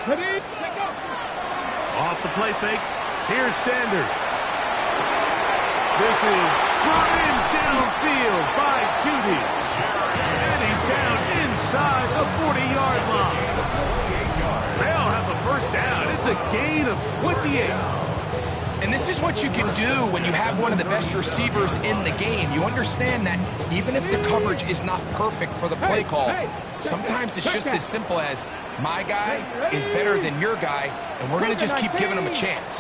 Off the play fake. Here's Sanders. This is brought in downfield by Judy. And he's down inside the 40-yard line. They'll have the first down. It's a gain of 28. And this is what you can do when you have one of the best receivers in the game. You understand that even if the coverage is not perfect for the play call, sometimes it's just as simple as my guy is better than your guy, and we're going to just keep giving him a chance.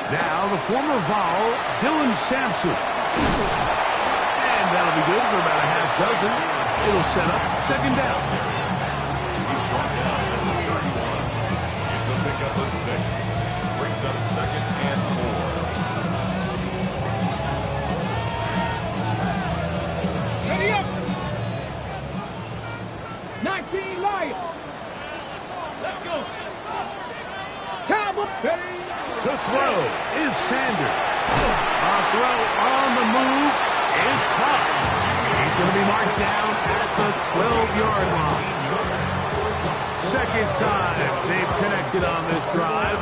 Now the former Vol, Dylan Sampson. And that'll be good for about a half dozen. It'll set up second down. It's a pickup of 6. Brings up second and 4. Ready up. 19 Lions. Let's go. Cowboys. To throw is Sanders. A throw on the move is caught. He's going to be marked down at the 12-yard line. Second time they've connected on this drive.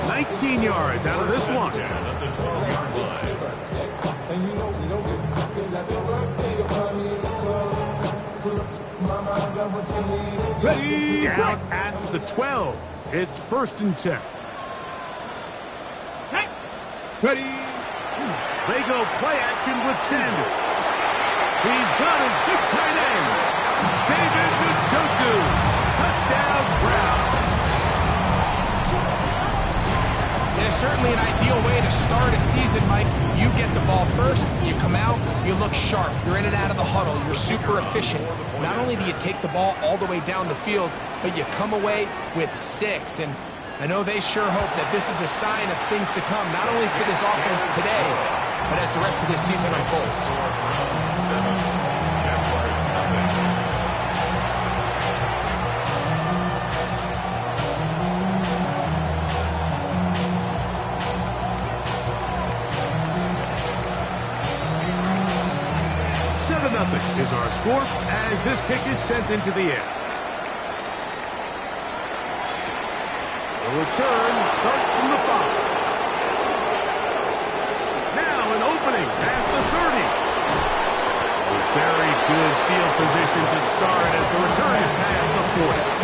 19 yards out of this one. At the 12-yard line. Ready. Down at the 12. It's first and 10. Ready. They go play action with Sanders. He's got his big tight end, David Njoku. Touchdown, Browns. It is certainly an ideal way to start a season, Mike. You get the ball first, you come out, you look sharp. You're in and out of the huddle. You're super efficient. Not only do you take the ball all the way down the field, but you come away with 6. And I know they sure hope that this is a sign of things to come, not only for this offense today, but as the rest of this season unfolds. 7. Jaguars nothing. Nothing is our score as this kick is sent into the air. The return starts from the 5. Now an opening past the 30. A very good field position to start as the return is past the 40.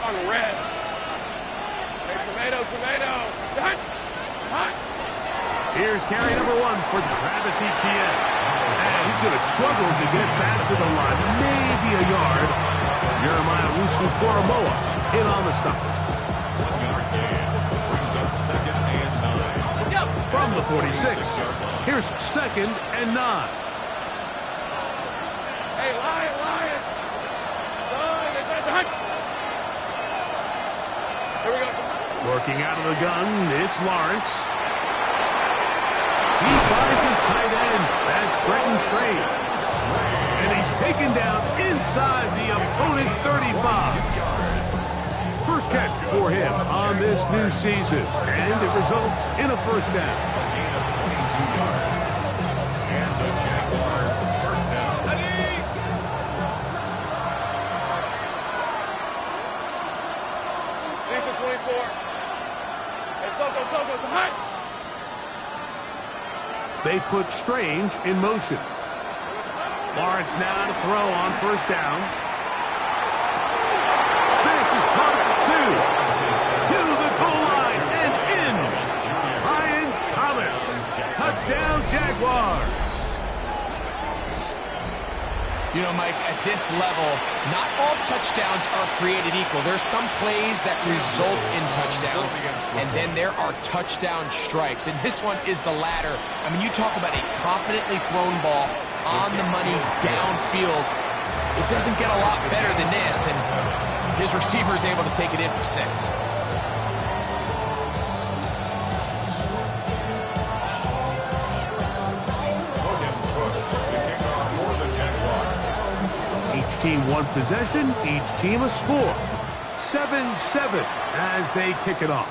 On red. Hey, tomato. Hot. Here's carry number 1 for Travis Etienne. And he's going to struggle to get back to the line. Maybe a yard. Jeremiah Wusu-Koromoa in on the stop. 1-yard gain. Brings up second and 9. From the 46. Here's second and 9. Hey, Lion. Son, it's a hunt. Here we go. Working out of the gun, it's Lawrence. He finds his tight end. That's Brenton Strange. And he's taken down inside the opponent's 35. First catch for him on this new season. And it results in a first down. A gain of 22 yards. And the Jaguars first down. These are 24. Hey, Soko, hot. They put Strange in motion. Lawrence now to throw on first down. This is caught at 2. To the goal line and in. Ryan Thomas. Touchdown, Jaguars. You know, Mike, at this level, not all touchdowns are created equal. There's some plays that result in touchdowns, and then there are touchdown strikes. And this one is the latter. I mean, you talk about a confidently thrown ball on the money downfield. It doesn't get a lot better than this, and his receiver is able to take it in for 6. team one possession, each team a score. 7-7 as they kick it off.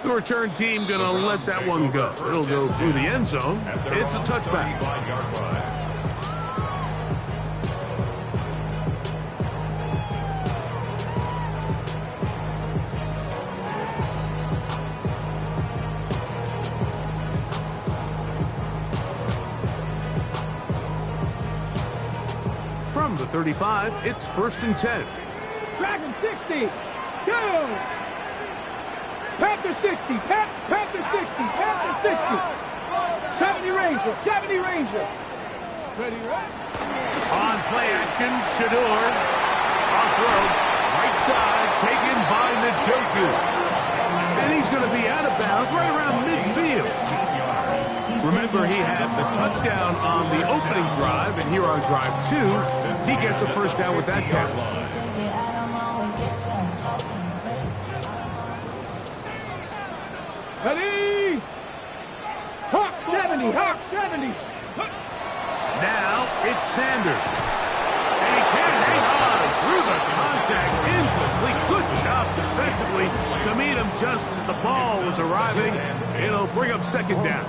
The return team going to let that one go. It'll go through the end zone. It's a touchback. From the 35, it's 1st and 10. Dragon 60. Go. Panther 60. Panther 60. Panther 60. 70 Ranger. 70 Ranger. Ready, right? On play action, Shador. On throw. Right side, taken by Njoku. And he's going to be out of bounds right around midfield. Remember, he had the touchdown on the opening drive, and here on drive 2, he gets a first down with that catch. Ready? Hawk 70. Hawk 70. Now it's Sanders. And he can't hang on through the contact. Incomplete. Good job defensively to meet him just as the ball was arriving. It'll bring up 2nd down.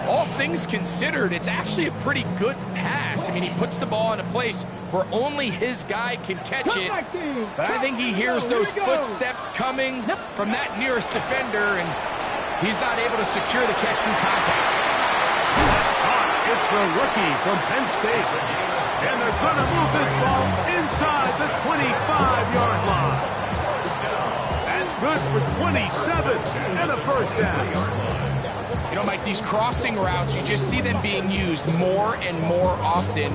All things considered, it's actually a pretty good pass. I mean, he puts the ball in a place where only his guy can catch it. But I think he hears those footsteps coming from that nearest defender, and he's not able to secure the catch through contact. That's caught. It's the rookie from Penn State. And they're going to move this ball inside the 25-yard line. That's good for 27 and a first down. You know, Mike, these crossing routes, you just see them being used more and more often.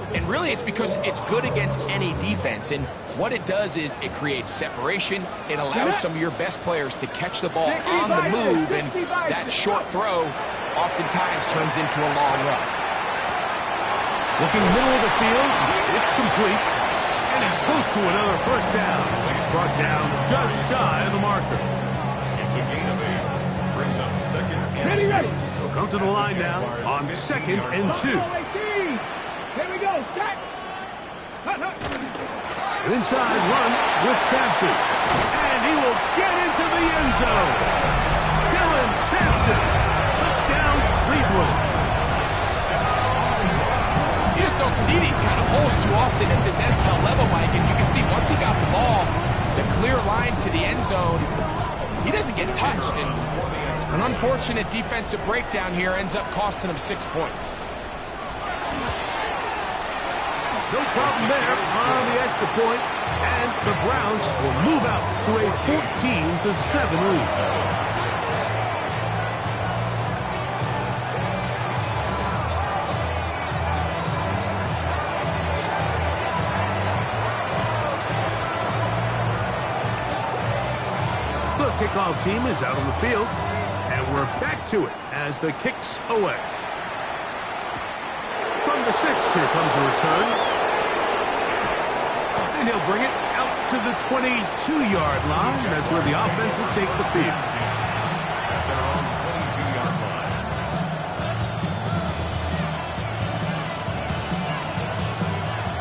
And really, it's because it's good against any defense. And what it does is it creates separation. It allows some of your best players to catch the ball on the move. And that short throw oftentimes turns into a long run. Looking middle of the field, it's complete. And he's close to another first down. He's brought down just shy of the marker. It's a gain of 8. Brings up 2nd and Ready, ready. He'll come to the line now on 2nd and 2. Here we go. Stack. Hut, hut. Inside run with Sampson. And he will get into the end zone. Dylan Sampson. Touchdown, Cleveland. You just don't see these kind of holes too often at this NFL level, Mike. And you can see once he got the ball, the clear line to the end zone, he doesn't get touched. And an unfortunate defensive breakdown here ends up costing him 6 points. No problem there on the extra point, and the Browns will move out to a 14-7 lead. The kickoff team is out on the field, and we're back to it as the kick's away. From the 6, here comes a return. And he'll bring it out to the 22-yard line. That's where the offense will take the field. At their own 22-yard line.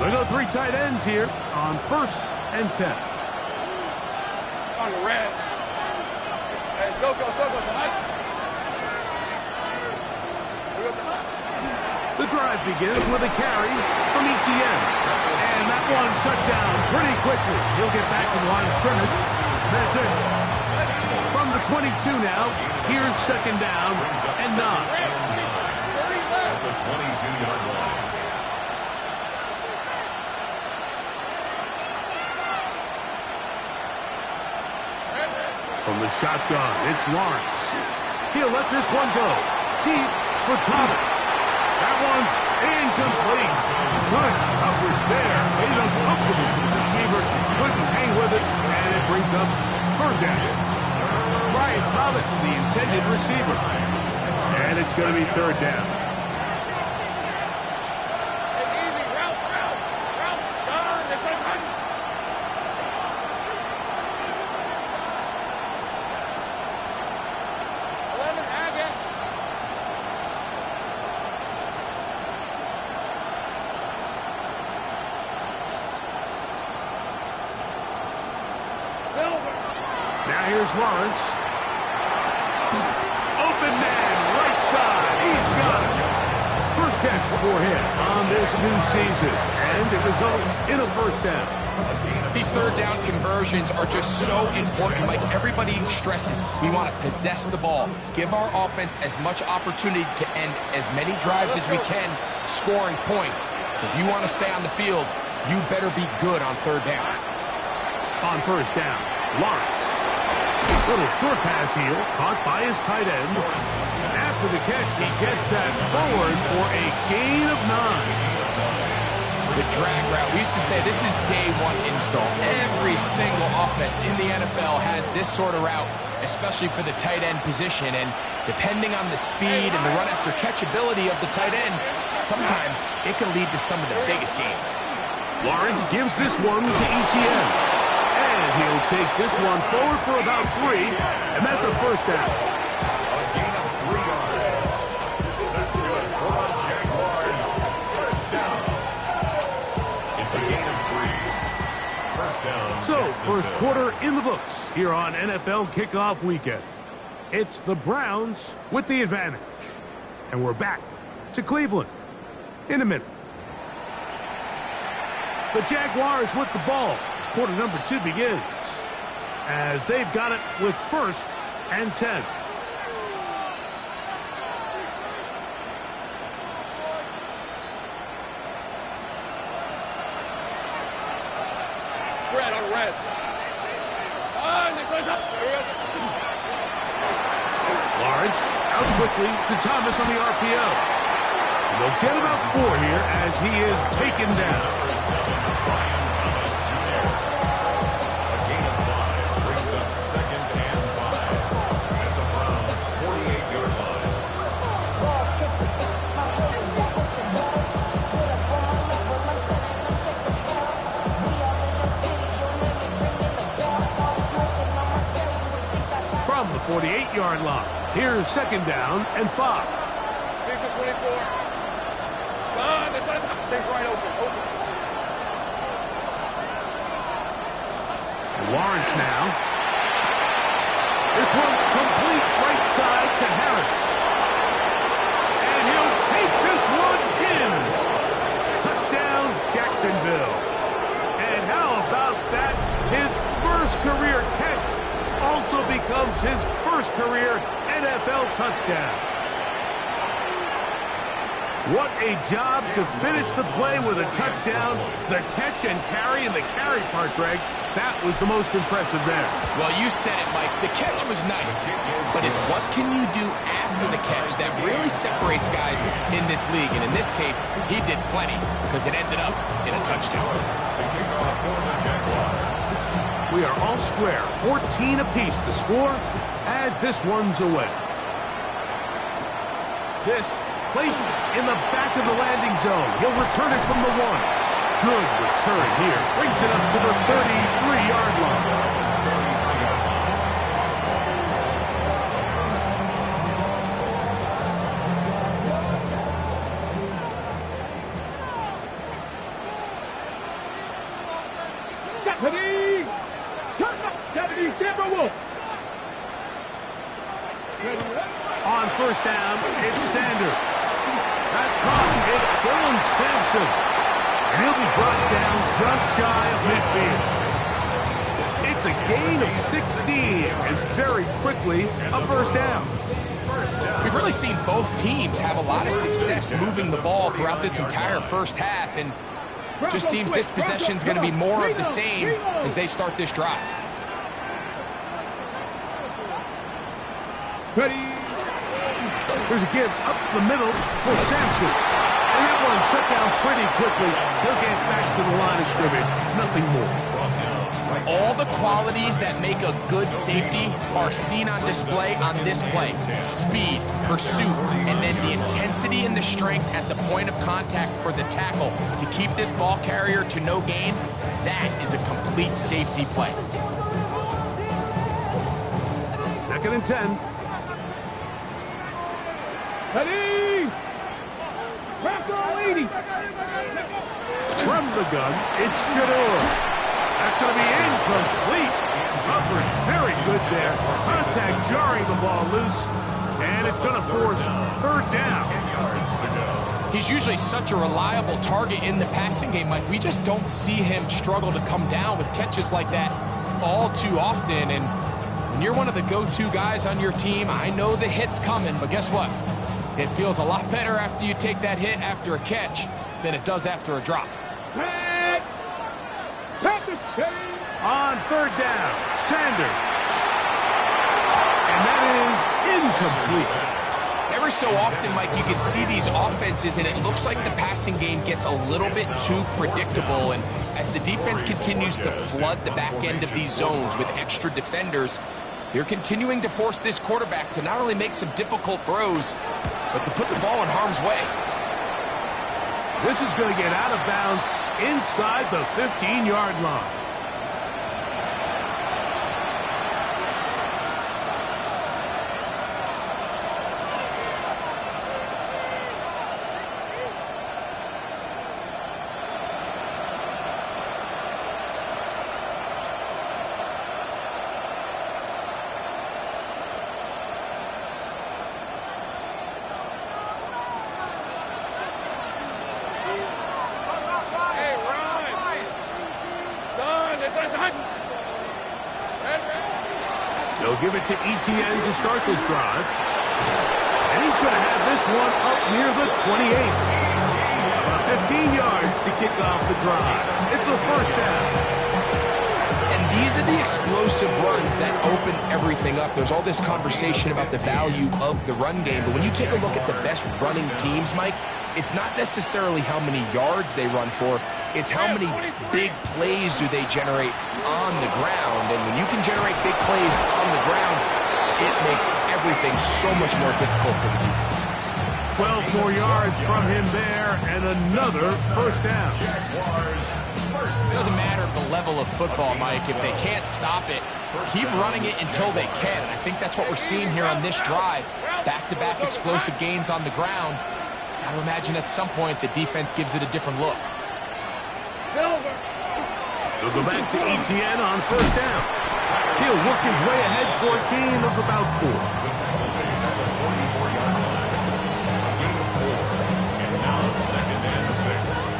They go 3 tight ends here on 1st and 10. On the red. Hey, Soko, tonight. The drive begins with a carry from ETN. And that one shut down pretty quickly. He'll get back to the line of scrimmage. That's it. From the 22 now, here's 2nd down and 9. At the 22-yard line. From the shotgun, it's Lawrence. He'll let this one go. Deep for Thomas. That one's incomplete. Good coverage there. Made it uncomfortable for the receiver. Couldn't hang with it, and it brings up 3rd down. Brian Thomas, the intended receiver. And it's going to be 3rd down. Here's Lawrence. Open man, right side. He's got it. First catch for him on this new season. And it results in a first down. These third down conversions are just so important. Like everybody stresses, we want to possess the ball. Give our offense as much opportunity to end as many drives as we can, scoring points. So if you want to stay on the field, you better be good on third down. On first down, Lawrence. Little short pass here, caught by his tight end. After the catch, he gets that forward for a gain of 9. The drag route, we used to say this is day one install. Every single offense in the NFL has this sort of route, especially for the tight end position. And depending on the speed and the run after catch ability of the tight end, sometimes it can lead to some of the biggest gains. Lawrence gives this one to ETN. And he'll take this one forward for about 3, and that's a first down. A gain of 3 yards. That's good for the Jaguars. First down. It's a gain of 3. First down. So, first quarter in the books here on NFL Kickoff Weekend. It's the Browns with the advantage. And we're back to Cleveland in a minute. The Jaguars with the ball as quarter number 2 begins, as they've got it with 1st and 10. Red on red. Lawrence out quickly to Thomas on the RPO. They'll get about 4 here as he is taken down. Brian Thomas Jr. A gain of 5 brings up 2nd and 5 at the Browns' 48-yard line. From the 48-yard line, here's 2nd down and 5. Here's the 24. Take right open. Lawrence now. This one complete right side to Harris. And he'll take this one in. Touchdown, Jacksonville. And how about that? His first career catch also becomes his first career NFL touchdown. What a job to finish the play with a touchdown. The catch and carry, and the carry part, Greg, that was the most impressive there. Well, you said it, Mike. The catch was nice, but it's what can you do after the catch that really separates guys in this league. And in this case, he did plenty because it ended up in a touchdown. The kickoff for the Jaguars. We are all square, 14 apiece the score as this one's away. This placed in the back of the landing zone. He'll return it from the 1. Good return here. Brings it up to the 33-yard line. Deputy! Deputy, Tampa Wolf! On first down, it's Sanders. That's caught. It's Dylan Sampson. And he'll be brought down just shy of midfield. It's a gain of 16, and very quickly, a first down. We've really seen both teams have a lot of success moving the ball throughout this entire first half, and just seems this possession's going to be more of the same as they start this drive. Ready? There's a give up the middle for Sampson. And that one shut down pretty quickly. He'll get back to the line of scrimmage. Nothing more. All the qualities that make a good safety are seen on display on this play. Speed, pursuit, and then the intensity and the strength at the point of contact for the tackle to keep this ball carrier to no gain. That is a complete safety play. 2nd and 10. Ready? Raptor lady! From the gun, it's Shador. That's going to be incomplete. Coverage very good there. Contact jarring the ball loose, and it's going to force third down. 10 yards to go. He's usually such a reliable target in the passing game, Mike. We just don't see him struggle to come down with catches like that all too often. And when you're one of the go-to guys on your team, I know the hit's coming, but guess what? It feels a lot better after you take that hit after a catch than it does after a drop. On third down, Sanders. And that is incomplete. Every so often, Mike, you can see these offenses, and it looks like the passing game gets a little bit too predictable. And as the defense continues to flood the back end of these zones with extra defenders, they're continuing to force this quarterback to not only make some difficult throws, but to put the ball in harm's way. This is going to get out of bounds inside the 15-yard line. They'll give it to Etienne to start this drive. And he's going to have this one up near the 28. About 15 yards to kick off the drive. It's a first down. And these are the explosive runs that open everything up. There's all this conversation about the value of the run game, but when you take a look at the best running teams, Mike, it's not necessarily how many yards they run for, it's how many big plays do they generate on the ground. And when you can generate big plays on the ground, it makes everything so much more difficult for the defense. 12 more yards from him there, and another first down. It doesn't matter the level of football, Mike. If they can't stop it, keep running it until they can. And I think that's what we're seeing here on this drive. Back-to-back explosive gains on the ground. I would imagine at some point the defense gives it a different look. They'll go back to Etienne on first down. He'll work his way ahead for a gain of about 4. It's now 2nd and 6.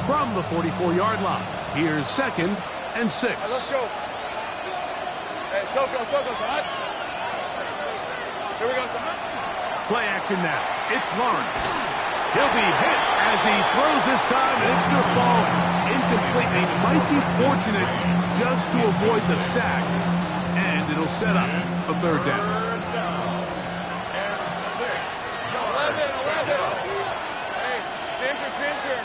From the 44-yard line, here's 2nd and 6. Let's go. Hey, Shoko, son. Here we go, son. Play action now. It's Lawrence. He'll be hit as he throws this time, and it's going to fall incomplete. He might be fortunate just to avoid the sack, and it'll set up a third down. 3rd down and 6 yards to go. Hey, Ginger.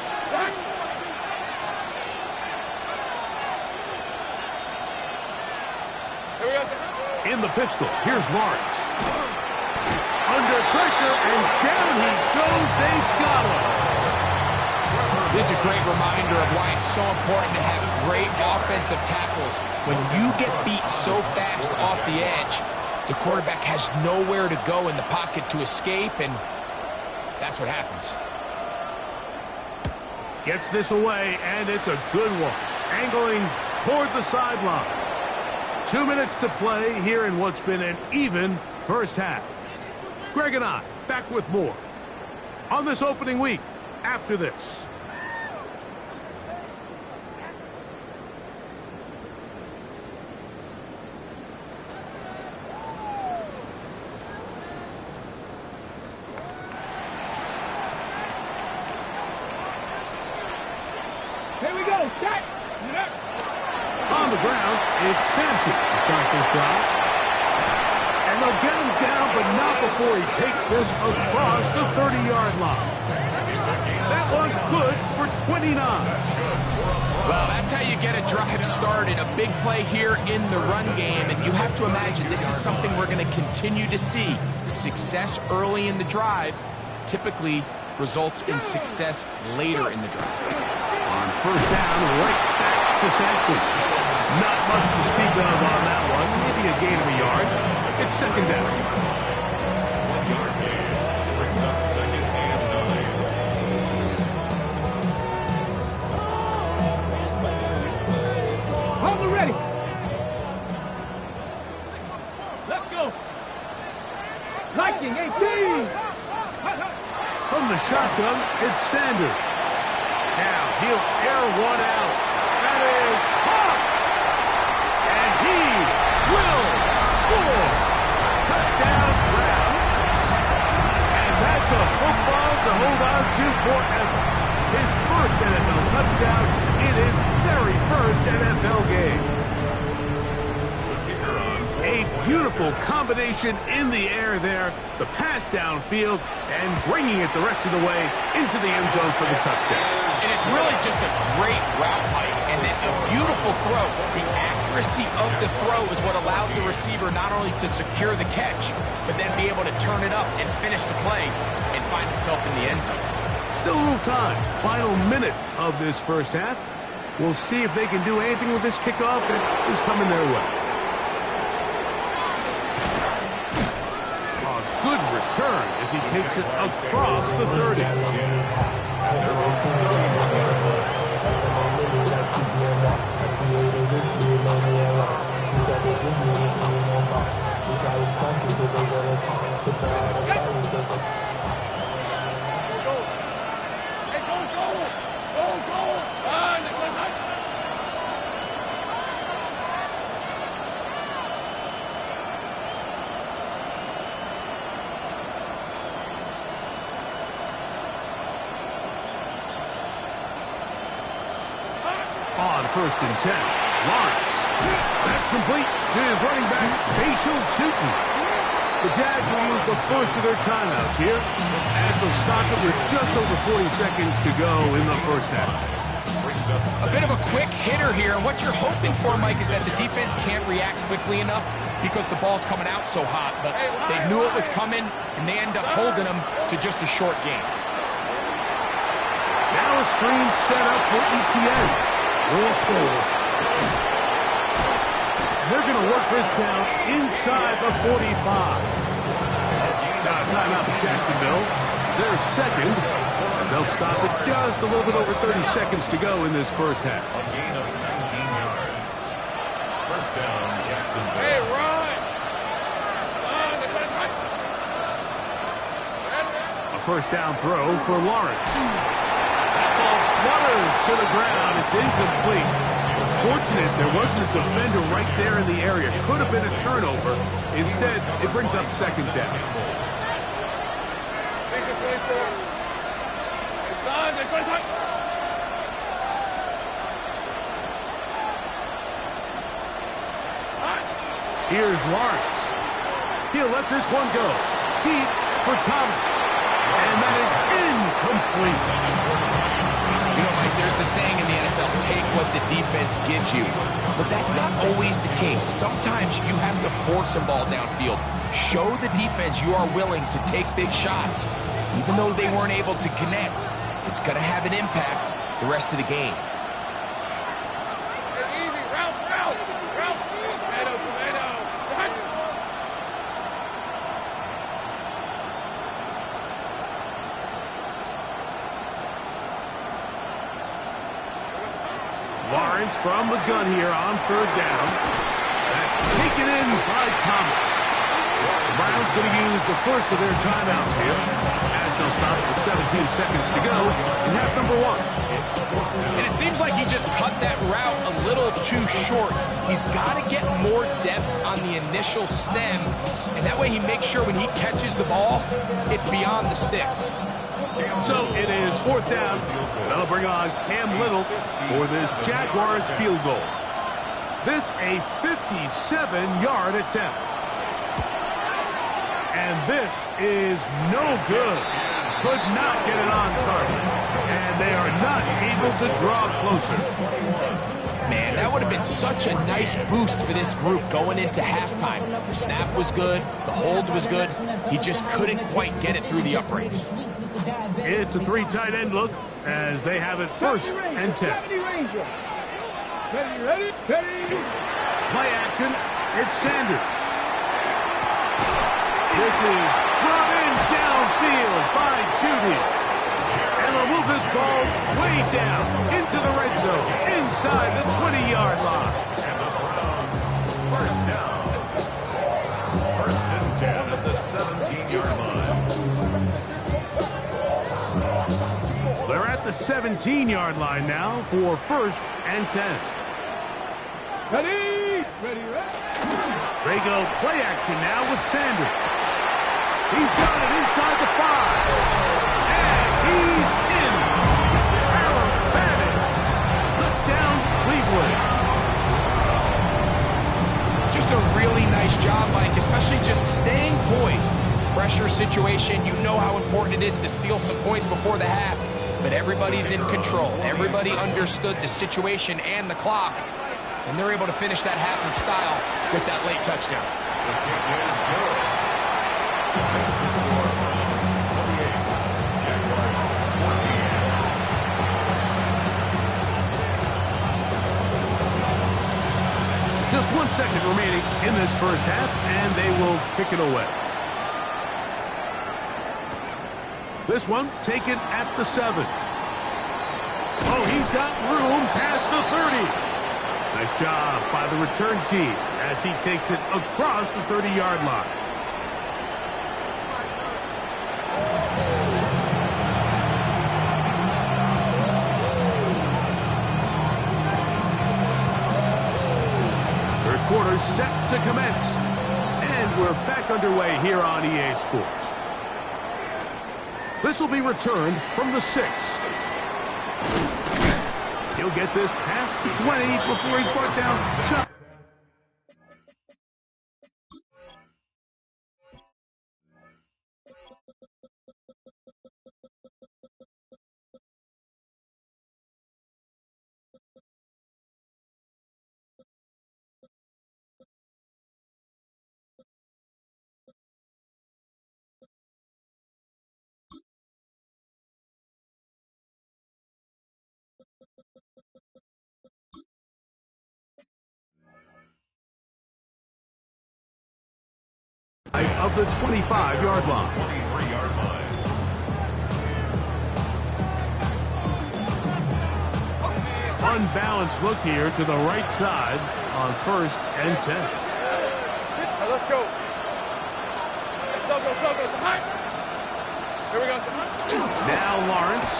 Here we go, son. In the pistol, here's Lawrence. Under pressure, and down he goes. They got him. This is a great reminder of why it's so important to have great offensive tackles. When you get beat so fast off the edge, the quarterback has nowhere to go in the pocket to escape, and that's what happens. Gets this away, and it's a good one. Angling toward the sideline. 2 minutes to play here in what's been an even first half. Greg and I back with more on this opening week after this. Here we go. Set. On the ground, it's Sampson to start this drive. And they'll get him down, but not before he takes this across the 30-yard line. That one good for 29. Well, that's how you get a drive started. A big play here in the run game, and you have to imagine this is something we're going to continue to see. Success early in the drive typically results in success later in the drive. On first down, right back to Sampson. Not much to speak of on that one. Maybe a gain of a yard. It's second down. 1 yard gain. Brings up second and 9. Hold it ready. Let's go. Liking 18. From the shotgun, it's Sanders. Now he'll air one out. That is caught. And he will score. Touchdown, Browns. And that's a football to hold on to forever. His first NFL touchdown in his very first NFL game. A beautiful combination in the air there. The pass downfield and bringing it the rest of the way into the end zone for the touchdown. And it's really just a great route, Mike, and then a beautiful throw. The accuracy of the throw is what allowed the receiver not only to secure the catch, but then be able to turn it up and finish the play and find himself in the end zone. Still a little time. Final minute of this first half. We'll see if they can do anything with this kickoff that is coming their way. Good return as he takes it across the 30. On first and 10, Lawrence. That's complete to his running back, Facial Tootin. The Jags will use the first of their timeouts here as they'll stop it with just over 40 seconds to go in the first half. A bit of a quick hitter here, and what you're hoping for, Mike, is that the defense can't react quickly enough because the ball's coming out so hot, but they knew it was coming, and they end up holding them to just a short game. Now a screen set up for ETN. They're going to work this down inside the 45. Now a timeout for Jacksonville. They're second. They'll stop it just a little bit over 30 seconds to go in this first half. A gain of 19 yards. First down, Jacksonville. Hey, run! A first down throw for Lawrence. That ball flutters to the ground. It's incomplete. Fortunate there wasn't a defender right there in the area. Could have been a turnover. Instead, it brings up second down. Here's Lawrence. He'll let this one go. Deep for Thomas. And that is incomplete. You know, Mike, there's the saying in the NFL, take what the defense gives you. But that's not always the case. Sometimes you have to force a ball downfield. Show the defense you are willing to take big shots. Even though they weren't able to connect, it's going to have an impact the rest of the game. Lawrence from the gun here on third down. That's taken in by Thomas. The Browns going to use the first of their timeouts here as they'll stop it with 17 seconds to go in half number one. And it seems like he just cut that route a little too short. He's got to get more depth on the initial stem, and that way he makes sure when he catches the ball, it's beyond the sticks. So it is fourth down. They'll bring on Cam Little for this Jaguars field goal. This a 57-yard attempt. And this is no good. Could not get it on target. And they are not able to draw closer. Man, that would have been such a nice boost for this group going into halftime. The snap was good. The hold was good. He just couldn't quite get it through the uprights. It's a 3 tight end look as they have it first and 10. Ready? Play action. It's Sanders. This is brought in downfield by Judy. And they'll move this ball way down into the red zone, inside the 20-yard line. And the Browns, first down. First and 10 at the 17-yard line. They're at the 17-yard line now for first and 10. Ready? They go play action now with Sanders. He's got it inside the 5. And he's in. Aaron Fanning. Touchdown, Cleveland. Just a really nice job, Mike, especially just staying poised. Pressure situation, you know how important it is to steal some points before the half. But everybody's in control. Everybody understood the situation and the clock. And they're able to finish that half in style with that late touchdown. The kick is good. Makes the score Browns 48, Jaguars 14. Just 1 second remaining in this first half, and they will kick it away. This one taken at the 7. Oh, he's got room past the 30. Nice job by the return team as he takes it across the 30-yard line. Third quarter set to commence. And we're back underway here on EA Sports. This will be returned from the 6. He'll get this past the 20 before he's brought down. Of the 25-yard line. 23-yard line. Unbalanced look here to the right side on first and 10. Let's go. Go. Here we go. Now Lawrence.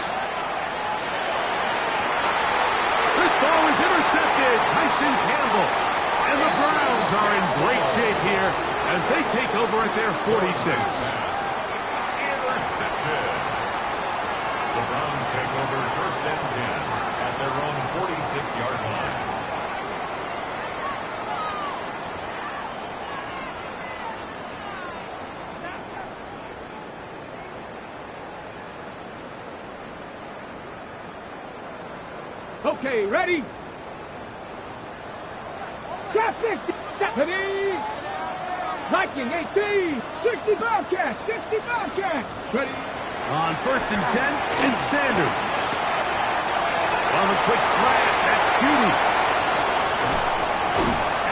This ball is intercepted. Tyson Campbell. And the Browns are in great shape here as they take over at their 46. Intercepted. The Browns take over first and 10 at their own 46-yard line. Okay, ready? Shot 60. Ready? Viking 18. 60 Bobcats. 60 Bobcats. Ready? On first and 10, it's Sanders. On the quick slant, that's Judy.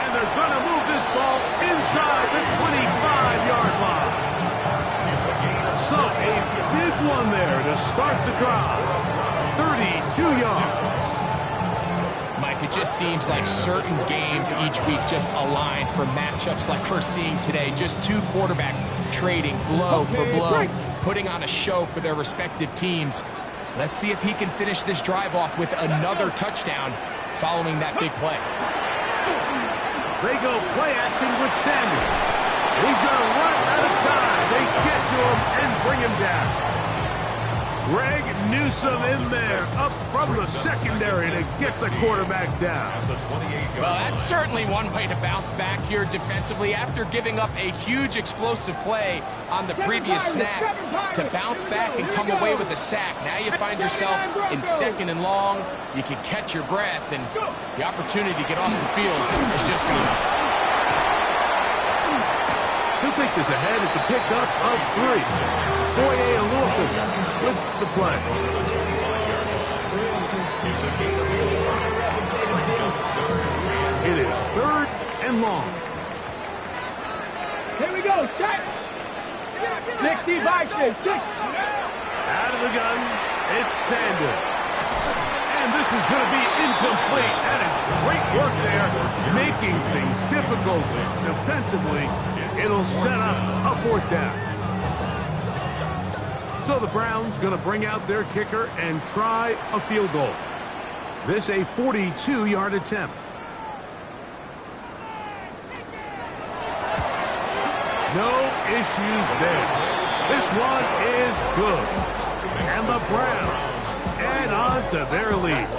And they're going to move this ball inside the 25-yard line. So a big one there to start the drive. 32 yards. Mike, it just seems like certain games each week just align for matchups like we're seeing today. Just two quarterbacks trading blow for blow, putting on a show for their respective teams. Let's see if he can finish this drive off with another touchdown following that big play. They go play action with Sanders. He's going to run out of time. They get to him and bring him down. Greg Newsome in there, up from the secondary to get the quarterback down. Well, that's certainly one way to bounce back here defensively after giving up a huge explosive play on the previous snap. To bounce back and come away with a sack. Now you find yourself in second and long. You can catch your breath, and the opportunity to get off the field is just gone. To He'll take this ahead. It's a pickup of 3. Foye with the play. It is 3rd and long. Here we go. Check. 60 by 6. Out of the gun, it's Sanders. And this is going to be incomplete. That is great work there, making things difficult defensively. It'll set up a 4th down. So the Browns going to bring out their kicker and try a field goal. This a 42-yard attempt. No issues there. This one is good. And the Browns add on to their lead.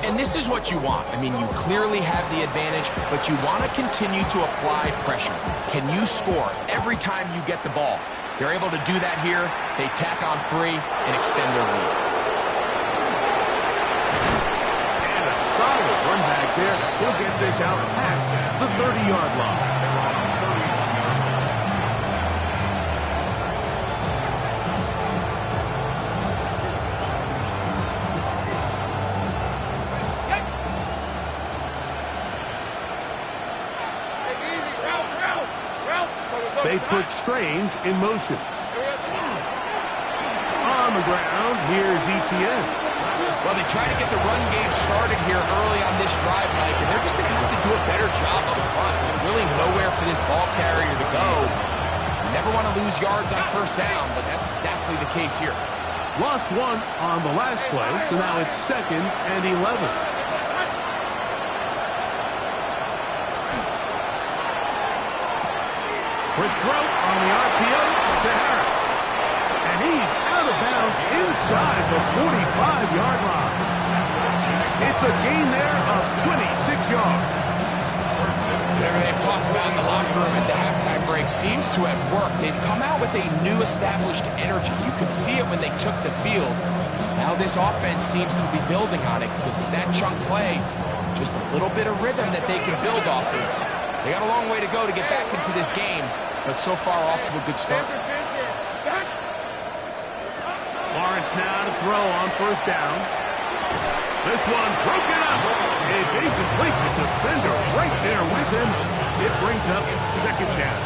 And this is what you want. I mean, you clearly have the advantage, but you want to continue to apply pressure. Can you score every time you get the ball? They're able to do that here. They tack on 3 and extend their lead. And a solid run back there. He'll get this out past the 30-yard line. They put Strange in motion. On the ground, here's Etienne. Well, they try to get the run game started here early on this drive, Mike, and they're just going to have to do a better job up front. There's really nowhere for this ball carrier to go. You never want to lose yards on 1st down, but that's exactly the case here. Lost 1 on the last play, so now it's 2nd and 11. Quick throw on the RPO to Harris. And he's out of bounds inside the 45-yard line. It's a gain there of 26 yards. Whatever they've talked about in the locker room at the halftime break seems to have worked. They've come out with a new established energy. You could see it when they took the field. Now this offense seems to be building on it because with that chunk play, just a little bit of rhythm that they can build off of. They got a long way to go to get back into this game, but so far off to a good start. Lawrence now to throw on 1st down. This one broken up. It's incomplete. The defender right there with him. It brings up 2nd down.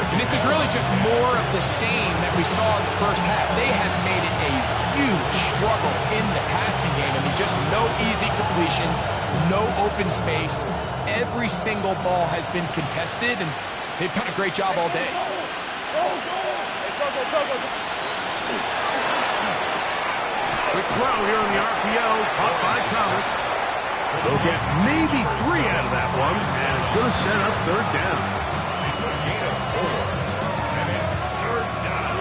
And this is really just more of the same that we saw in the 1st half. They have made it a huge struggle in the passing game. I mean, just no easy completions, no open space. Every single ball has been contested, and they've done a great job all day. Quick throw here on the RPO, caught by Thomas. They'll get maybe 3 out of that one, and it's going to set up 3rd down. It's a gain of 4, and it's 3rd down.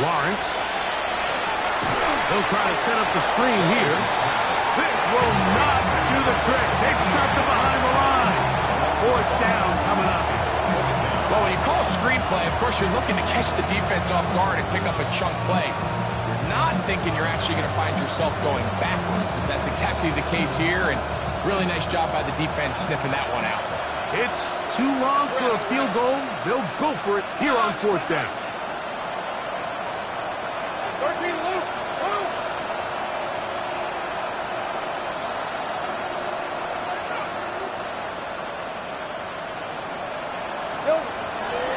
Lawrence. They'll try to set up the screen here. This will not do the trick. They stuffed it behind the line. 4th down coming up. Well, when you call a screenplay, of course, you're looking to catch the defense off guard and pick up a chunk play. You're not thinking you're actually going to find yourself going backwards, but that's exactly the case here, and really nice job by the defense sniffing that one out. It's too long for a field goal. They'll go for it here on 4th down. 13, Luke.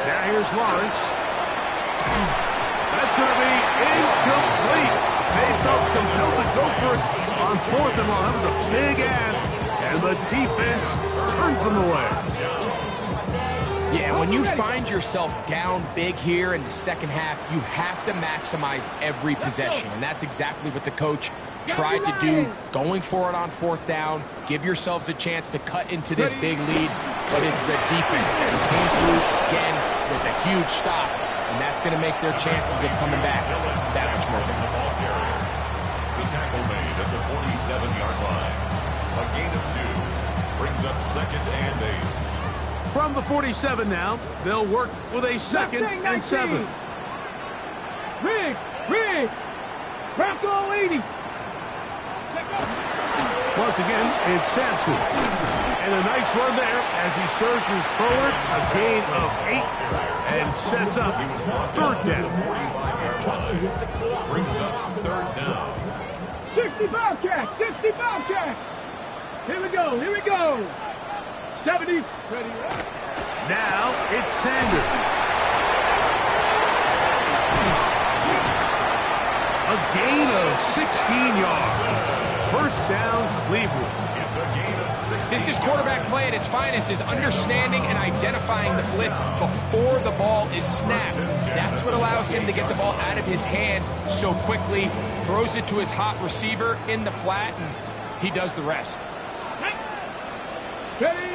Now here's Lawrence. That's going to be incomplete. They felt compelled to go for it on 4th and long. That was a big ask, and the defense turns them away. Yeah, when you find yourself down big here in the 2nd half, you have to maximize every possession, and that's exactly what the coach tried to do, going for it on 4th down, give yourselves a chance to cut into this big lead, but it's the defense that came through again with a huge stop, and that's going to make their chances of coming back that much more difficult. The tackle made at the 47-yard line. A gain of 2 brings up 2nd and 8. From the 47 now, they'll work with a 2nd and 7. Rig! Back to all 80. Once again, it's Sampson. And a nice run there as he surges forward, a gain of 8, and sets up 3rd down. Brings up 3rd down. 60 Bobcats, 60 Bobcats. Here we go, here we go. 70, ready. Now it's Sanders. A gain of 16 yards. 1st down, Cleveland. It's a gain of 16. This is quarterback play at its finest, is understanding and identifying the blitz before the ball is snapped. That's what allows him to get the ball out of his hand so quickly, throws it to his hot receiver in the flat, and he does the rest. Ready.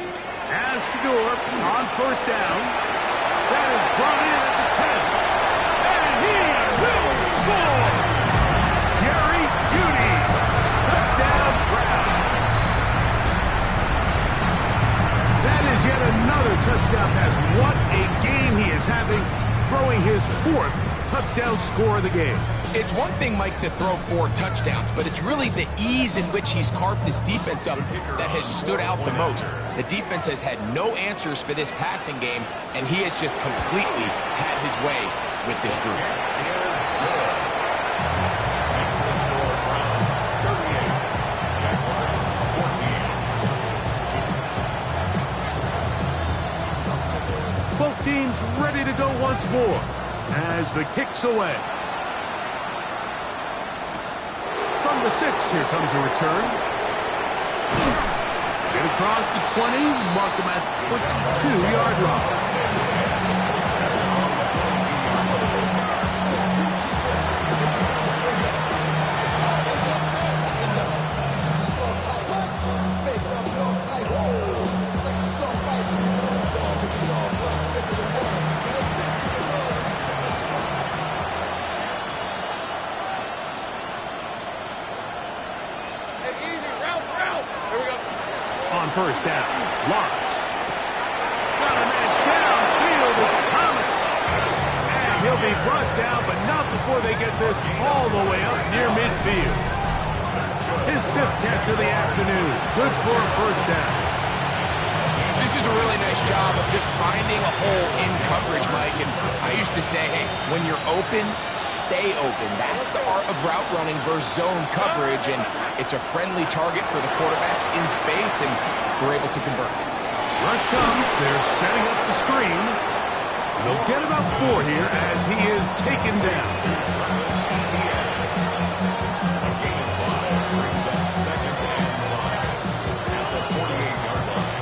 As Shador on 1st down. That is brought in at the 10. And he will score! Jerry Jeudy. Touchdown, Browns. That is yet another touchdown pass. What a game he is having, throwing his 4th touchdown score of the game. It's one thing, Mike, to throw 4 touchdowns, but it's really the ease in which he's carved this defense up that has stood out the most. The defense has had no answers for this passing game, and he has just completely had his way with this group. Makes the score Browns 38, Jaguars 14. Both teams ready to go once more as the kick's away. From the 6, here comes a return. Get across the 20, mark him at 22-yard line. On 1st down, Lawrence. Got a man downfield, it's Thomas. And he'll be brought down, but not before they get this all the way up near midfield. His 5th catch of the afternoon. Good for a 1st down. This is a really nice job of just finding a hole in coverage, Mike. And I used to say, hey, when you're open, stay open. That's the art of route running versus zone coverage. And it's a friendly target for the quarterback in space, and we're able to convert. Rush comes. They're setting up the screen. They'll get about 4 here as he is taken down. A gain of 5 brings up 2nd and 5 at the 48-yard line.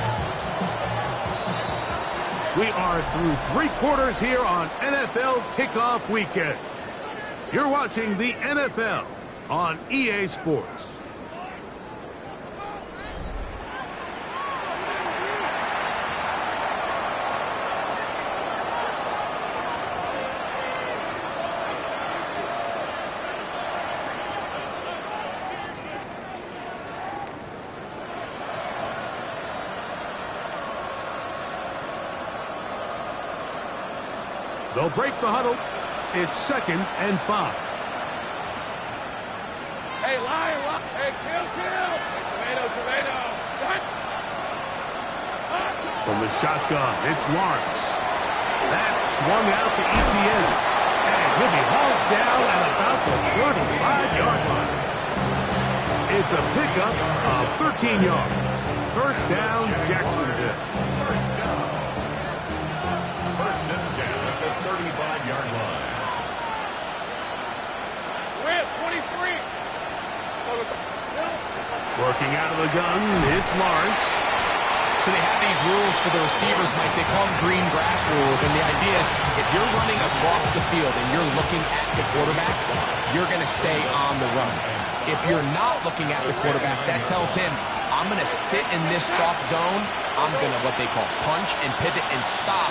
We are through 3 quarters here on NFL Kickoff Weekend. You're watching the NFL on EA Sports. They'll break the huddle. It's 2nd and 5. Hey, lion. Hey, kill. Hey, tomato. What? From the shotgun, it's Lawrence. That's swung out to Etienne. And he'll be hauled down at about the 35-yard line. It's a pickup of 13 yards. 1st down, Jacksonville. 1st down. 1st and 10 at the 35-yard line. We're at 23. Working out of the gun, it's Lawrence. So they have these rules for the receivers, Mike. They call them green grass rules. And the idea is if you're running across the field and you're looking at the quarterback, you're going to stay on the run. If you're not looking at the quarterback, that tells him, I'm going to sit in this soft zone. I'm going to what they call punch and pivot and stop.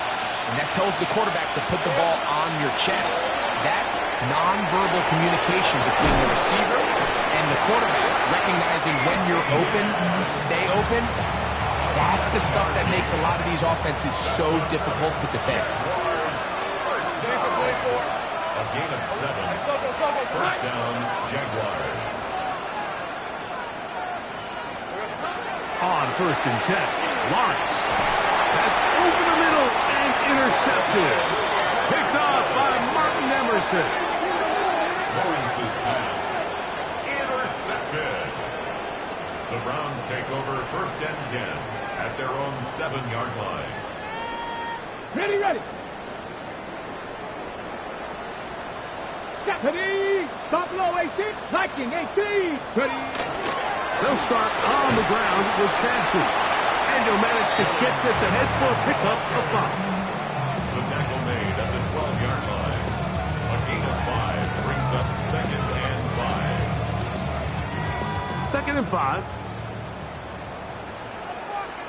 And that tells the quarterback to put the ball on your chest. That nonverbal communication between the receiver and the quarterback, recognizing when you're open, stay open, that's the stuff that makes a lot of these offenses so difficult to defend. A gain of 7. 1st down, Jaguars. On 1st and 10, Lawrence. That's over the middle and intercepted. Picked off by Martin Emerson. Lawrence's pass intercepted. The Browns take over 1st and 10 at their own 7-yard line. Ready, ready. Ready. Top low, 18. Viking, 18. Ready. They'll start on the ground with Sampson. And he'll manage to get this ahead for a pickup of 5. The tackle made at the 12-yard line. A gain of 5 brings up 2nd and 5. 2nd and 5.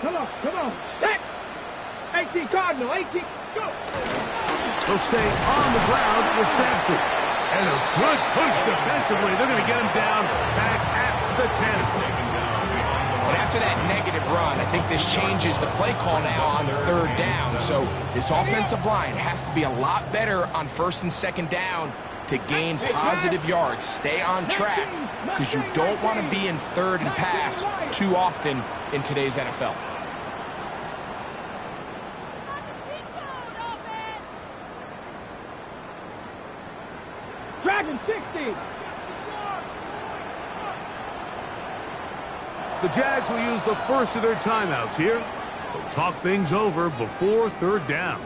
Come on. Set. 18 Cardinal, 18. Go. They'll stay on the ground with Sampson. And a good push defensively. They're going to get him down back at the 10. And after that negative run, I think this changes the play call now on 3rd down. So this offensive line has to be a lot better on 1st and 2nd down to gain positive yards. Stay on track because you don't want to be in 3rd and pass too often in today's NFL. Dragon, 60. The Jags will use the first of their timeouts here. They'll talk things over before 3rd down.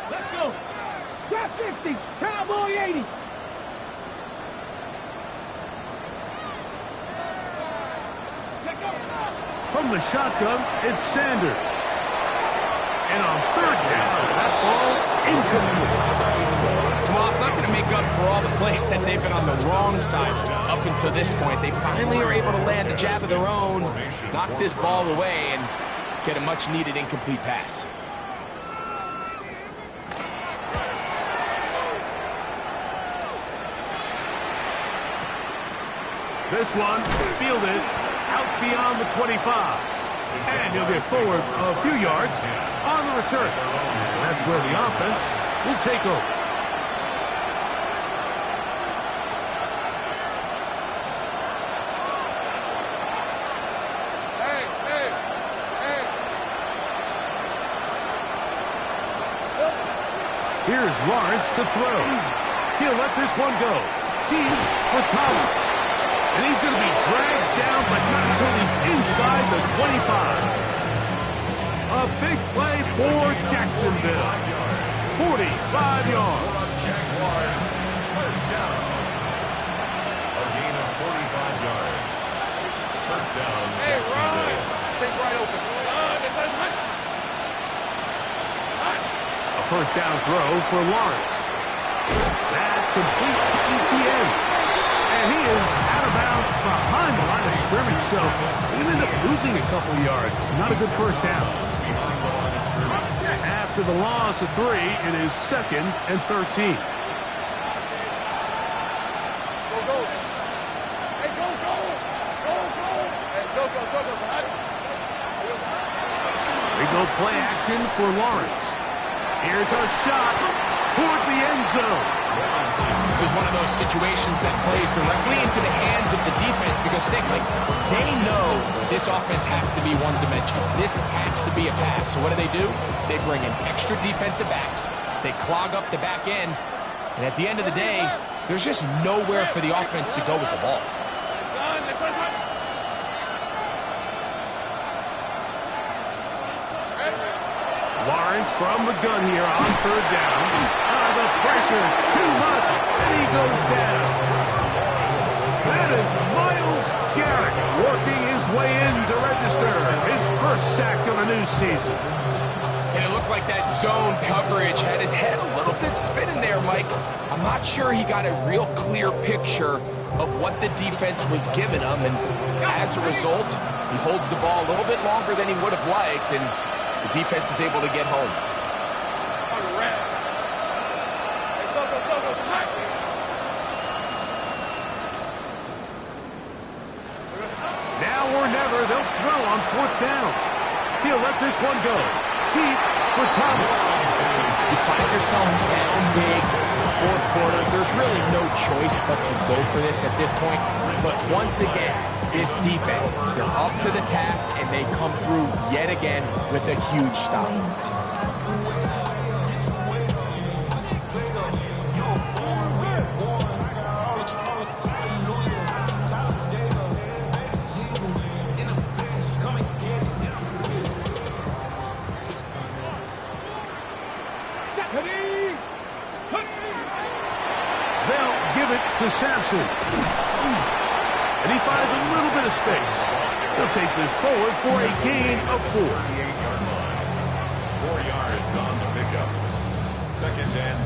Let's go. Drop 50. Cowboy, 80. From the shotgun, it's Sanders. And on 3rd down, that ball incomplete. Well, it's not going to make up for all the plays that they've been on the wrong side up until this point. They finally are able to land a jab of their own, knock this ball away, and get a much-needed incomplete pass. This one fielded out beyond the 25. And he'll get forward a few yards on the return. And that's where the offense will take over. Here's Lawrence to throw. He'll let this one go. Deep for Thomas. And he's going to be dragged down, but not until he's inside the 25. A big play for Jacksonville. 45 yards. Jaguars, 1st down. A gain of 45 yards. 1st down, Jacksonville. Take right open. A 1st down throw for Lawrence. That's complete to ETN. And he is out of bounds behind the line of scrimmage, so he ended up losing a couple yards. Not a good 1st down. After the loss of 3, it is 2nd and 13. Go. Hey, go. Hey, so go. They go play action for Lawrence. Here's a shot toward the end zone. This is one of those situations that plays directly into the hands of the defense because they know this offense has to be one-dimensional. This has to be a pass. So what do? They bring in extra defensive backs. They clog up the back end. And at the end of the day, there's just nowhere for the offense to go with the ball. Lawrence from the gun here on 3rd down. The pressure, too much, and he goes down. That is Myles Garrett working his way in to register his 1st sack of the new season. And it looked like that zone coverage had his head a little bit spinning there, Mike. I'm not sure he got a real clear picture of what the defense was giving him, and as a result, he holds the ball a little bit longer than he would have liked, and the defense is able to get home. Now or never, they'll throw on 4th down. He'll let this one go. Deep for Thomas. You find yourself down big. It's the fourth quarter. There's really no choice but to go for this at this point. But once again, this defense, they're up to the task, and they come through yet again with a huge stop. They'll give it to Sampson. And he finds a little bit of space. He'll take this forward for a gain of 4. 4 yards on the pickup. 2nd and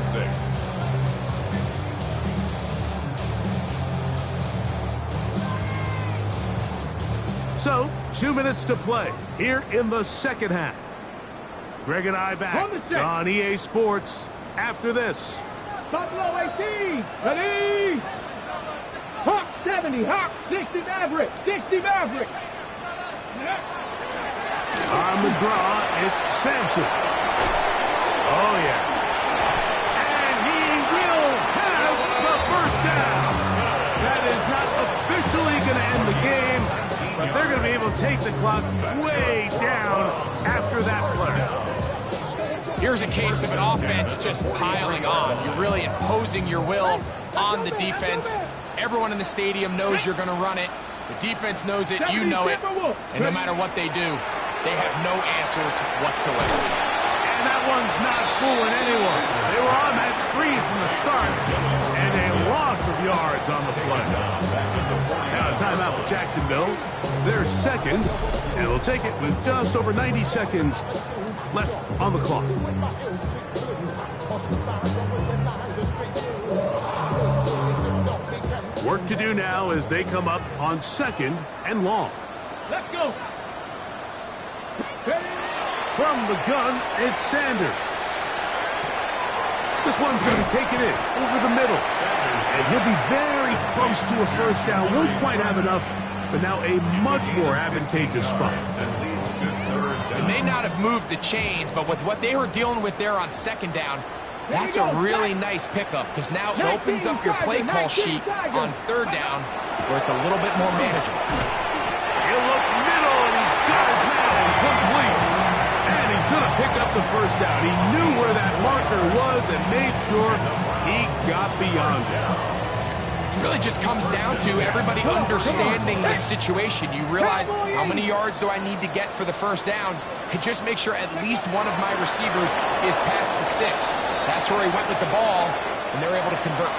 6. So, 2 minutes to play here in the second half. Greg and I back on EA Sports after this. Top low 18. Ready? Hawk 70. Hawk 60 Maverick. 60 Maverick. On the draw, it's Sampson. Oh, yeah. And he will have the first down. That is not officially going to end the game, but they're going to be able to take the clock way down after that play. Here's a case of an offense just piling on. You're really imposing your will on the defense. Everyone in the stadium knows you're going to run it. The defense knows it, you know it. And no matter what they do, they have no answers whatsoever. And that one's not fooling anyone. They were on that screen from the start, and a loss of yards on the play. Now a timeout for Jacksonville. They're second, and they'll take it with just over 90 seconds left on the clock. Work to do now as they come up on 2nd and long. Let's go. From the gun, it's Sanders. This one's going to be taken in over the middle. And he'll be very close to a first down. Won't quite have enough, but now a much more advantageous spot. They may not have moved the chains, but with what they were dealing with there on 2nd down, that's a really nice pickup, because now it opens up your play call sheet on 3rd down, where it's a little bit more manageable. He'll look middle, and he's got his man complete. And he's going to pick up the first down. He knew where that marker was and made sure he got beyond it. It really just comes down to everybody understanding the situation. You realize, how many yards do I need to get for the first down? And just make sure at least one of my receivers is past the sticks. That's where he went with the ball, and they're able to convert.